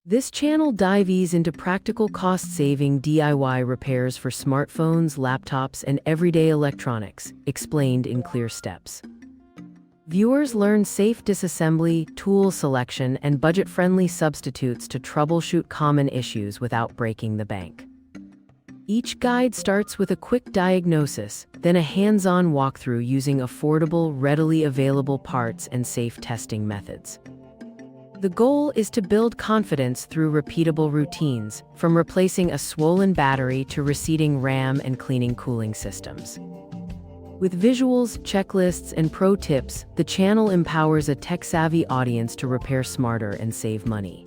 This channel dives into practical cost-saving DIY repairs for smartphones, laptops, and everyday electronics, explained in clear steps. Viewers learn safe disassembly, tool selection, and budget-friendly substitutes to troubleshoot common issues without breaking the bank. Each guide starts with a quick diagnosis, then a hands-on walkthrough using affordable, readily available parts and safe testing methods. The goal is to build confidence through repeatable routines, from replacing a swollen battery to reseating RAM and cleaning cooling systems. With visuals, checklists, and pro tips, the channel empowers a tech-savvy audience to repair smarter and save money.